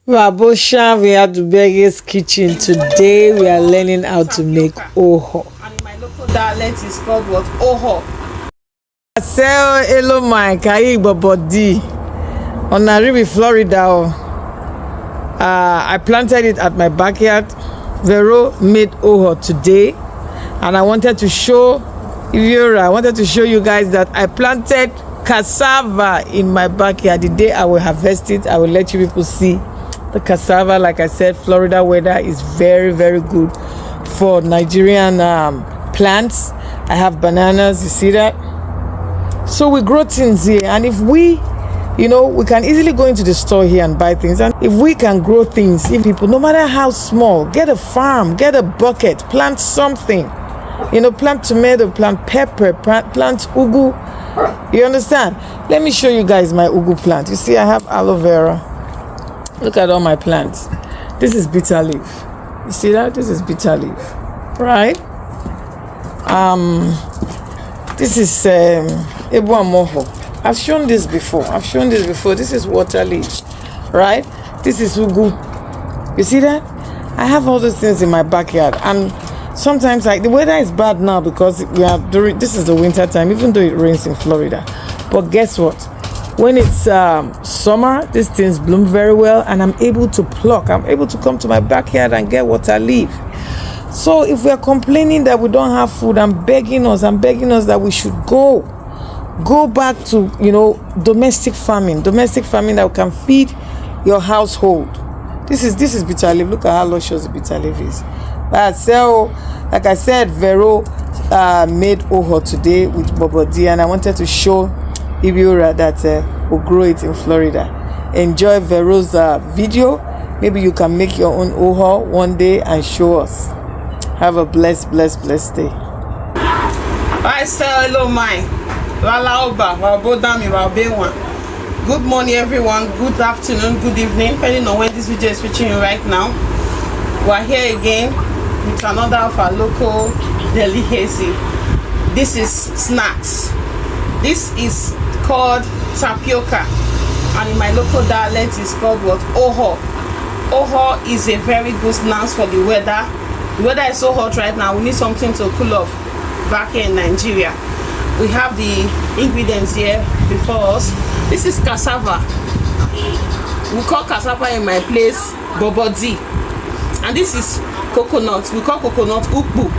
Rabosha, we are Adubeghe'S Kitchen. Today we are learning how to make oho. And in my local dialect is called what? Oho. Sell hello my kayi bobodi on Naribi, Florida. I planted it at my backyard. Vero made oho today, and I wanted to show you guys that I planted cassava in my backyard. The day I will harvest it, I will let you people see the cassava. Like I said, Florida weather is very, very good for Nigerian plants. I have bananas, you see that? So we grow things here, and if we can easily go into the store here and buy things. And if we can grow things, if people, no matter how small, get a farm, get a bucket, plant something, plant tomato, plant pepper, plant ugu. You understand? Let me show you guys my ugu plant. You see, I have aloe vera. Look at all my plants. This is bitter leaf. You see that? This is bitter leaf, right? This is ebu moho. I've shown this before. This is water leaf, right? This is ugu. You see that? I have all those things in my backyard, and sometimes the weather is bad now because this is the winter time, even though it rains in Florida. But guess what? When it's summer, these things bloom very well, and I'm able to pluck. I'm able to come to my backyard and get water leaf. So if we are complaining that we don't have food, I'm begging us that we should go back to domestic farming that can feed your household. This is bitter leaf. Look at how luscious the bitter leaf is. Like I said, Vero made oho today with bobodi, and I wanted to show Ibiora that will grow it in Florida. Enjoy Vero's video. Maybe you can make your own oho one day and show us. Have a blessed day. I say hello my. Good morning everyone, good afternoon, good evening, depending on when this video is reaching you right now. We're here again with another of our local delicacy. This is snacks. This is called tapioca, and in my local dialect is called what? Oho. Oho is a very good snack for the weather. The weather is so hot right now. We need something to cool off back here in Nigeria. We have the ingredients here before us. This is cassava. We call cassava in my place bobodi, and this is coconut. We call coconut ukpu,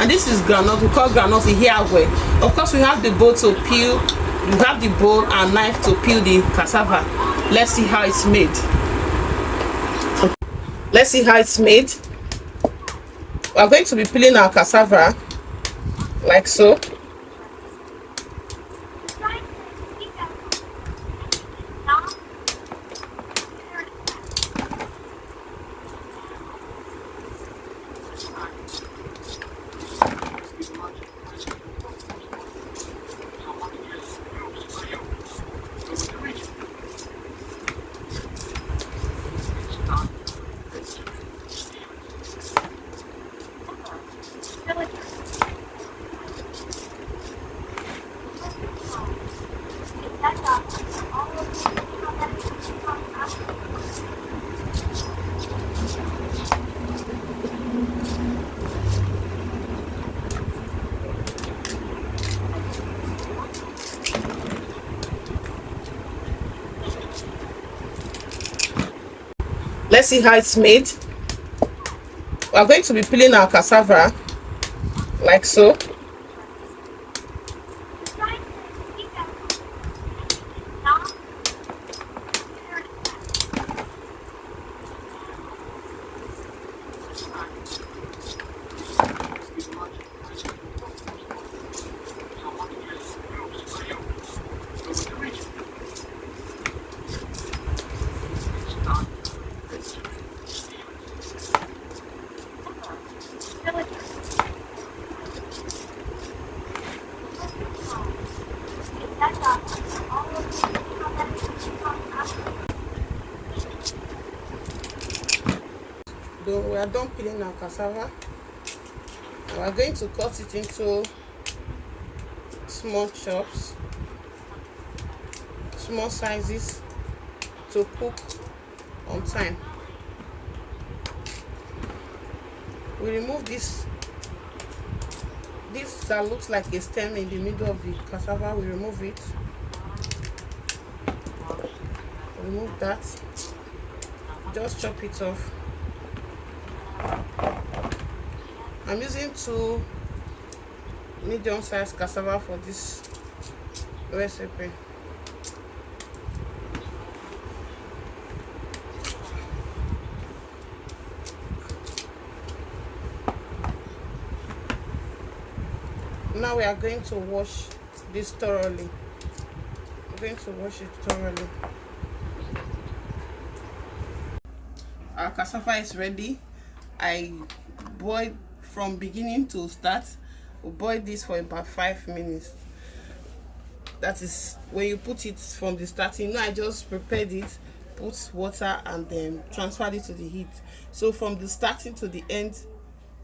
and this is groundnut. We call groundnut ihiagwe. Of course, we have the bowl to peel. We have the bowl and knife to peel the cassava. Let's see how it's made. We are going to be peeling our cassava like so. Let's see how it's made. We are going to be peeling our cassava like so. We are done peeling our cassava. We are going to cut it into small chops, small sizes to cook on time. We remove this that looks like a stem in the middle of the cassava. We remove it. Remove that. Just chop it off. I'm using 2 medium-sized cassava for this recipe. Now we are going to wash this thoroughly. We're going to wash it thoroughly. Our cassava is ready. I boiled from beginning to start. We boiled this for about 5 minutes. That is when you put it from the starting. I just prepared it, put water, and then transferred it to the heat. So from the starting to the end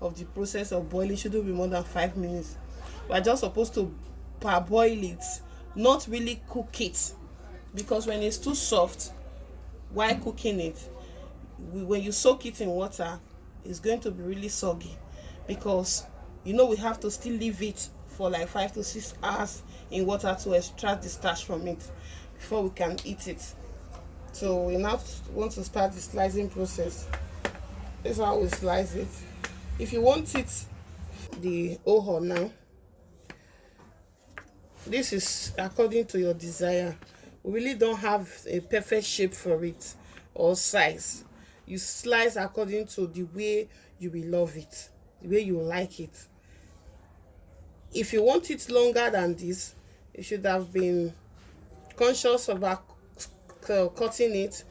of the process of boiling shouldn't be more than 5 minutes. We're just supposed to parboil it, not really cook it, because when it's too soft while cooking it, when you soak it in water, it's going to be really soggy, because we have to still leave it for like 5 to 6 hours in water to extract the starch from it before we can eat it. So we now want to start the slicing process. This is how we slice it. If you want it, the oho now, this is according to your desire. We really don't have a perfect shape for it or size. You slice according to the way you will love it, the way you like it. If you want it longer than this, you should have been conscious about cutting it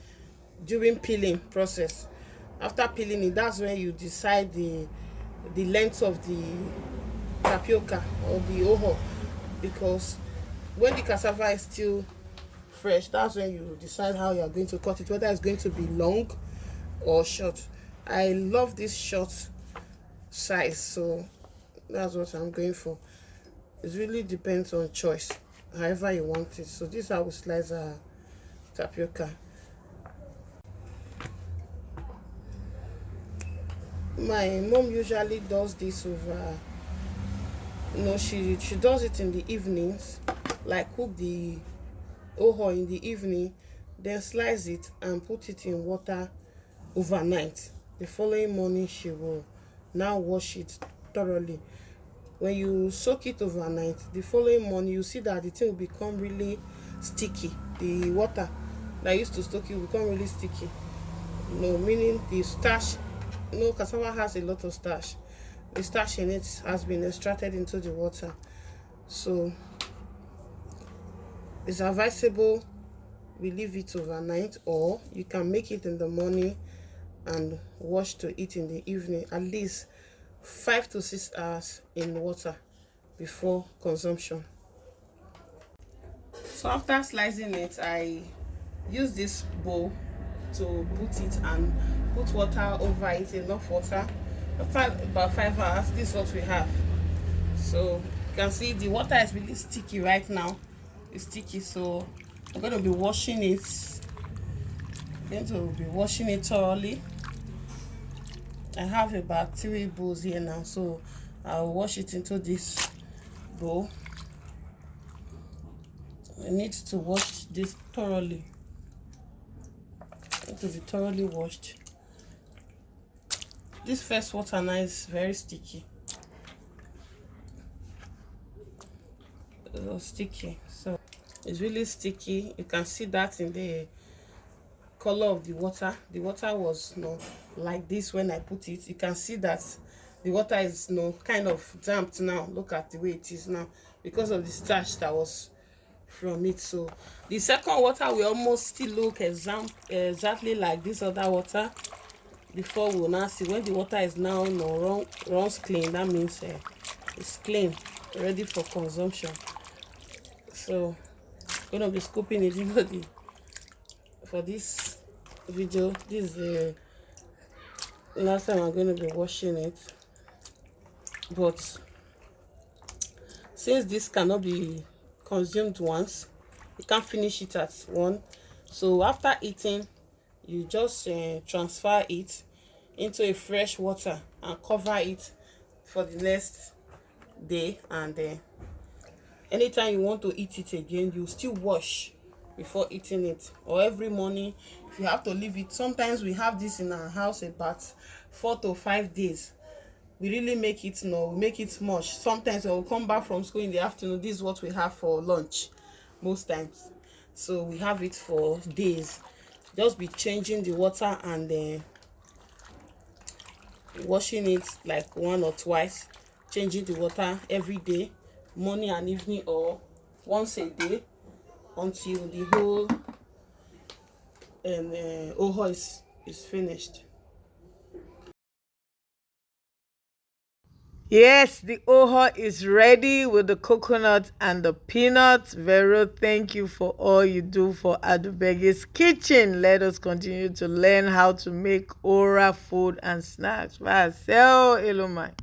during peeling process. After peeling it, that's when you decide the length of the tapioca or the oho, because when the cassava is still fresh, that's when you decide how you are going to cut it, whether it's going to be long or short. I love this short size, so that's what I'm going for. It really depends on choice, however you want it. So this is how we slice our tapioca. My mom usually does this over, she does it in the evenings, like cook the oho in the evening, then slice it and put it in water overnight. The following morning she will now wash it thoroughly. When you soak it overnight, the following morning you see that the thing will become really sticky. The water that used to soak it will become really sticky. Meaning the starch, cassava has a lot of starch. The starch in it has been extracted into the water, so it's advisable we leave it overnight, or you can make it in the morning and wash to eat in the evening, at least 5 to 6 hours in water before consumption. So after slicing it, I use this bowl to put it and put water over it, enough water. After about 5 hours, this is what we have. So you can see the water is really sticky right now. It's sticky, so I'm going to be washing it. Thoroughly. I have about 3 bowls here now, so I'll wash it into this bowl. I need to wash this thoroughly. It needs to be thoroughly washed. This first water now is very sticky. So it's really sticky. You can see that in the color of the water. The water was like this when I put it. You can see that the water is kind of damped now. Look at the way it is now because of the starch that was from it. So the second water will almost still look exactly like this other water before we will now see when the water is now runs clean. That means it's clean, ready for consumption. So I'm gonna be scooping it for this video. This is the last time I'm going to be washing it, but since this cannot be consumed once, you can't finish it at one. So after eating, You just transfer it into a fresh water and cover it for the next day, and anytime you want to eat it again, you still wash before eating it, or every morning if you have to leave it. Sometimes we have this in our house about 4 to 5 days. We really make it, we make it much. Sometimes when we come back from school in the afternoon, this is what we have for lunch most times. So we have it for days. Just be changing the water and washing it like 1 or twice, changing the water every day, morning and evening, or once a day, until the whole oho is finished. Yes, the oha is ready with the coconut and the peanuts. Vero, thank you for all you do for Adubeghe'S Kitchen. Let us continue to learn how to make ora food and snacks. Wow, so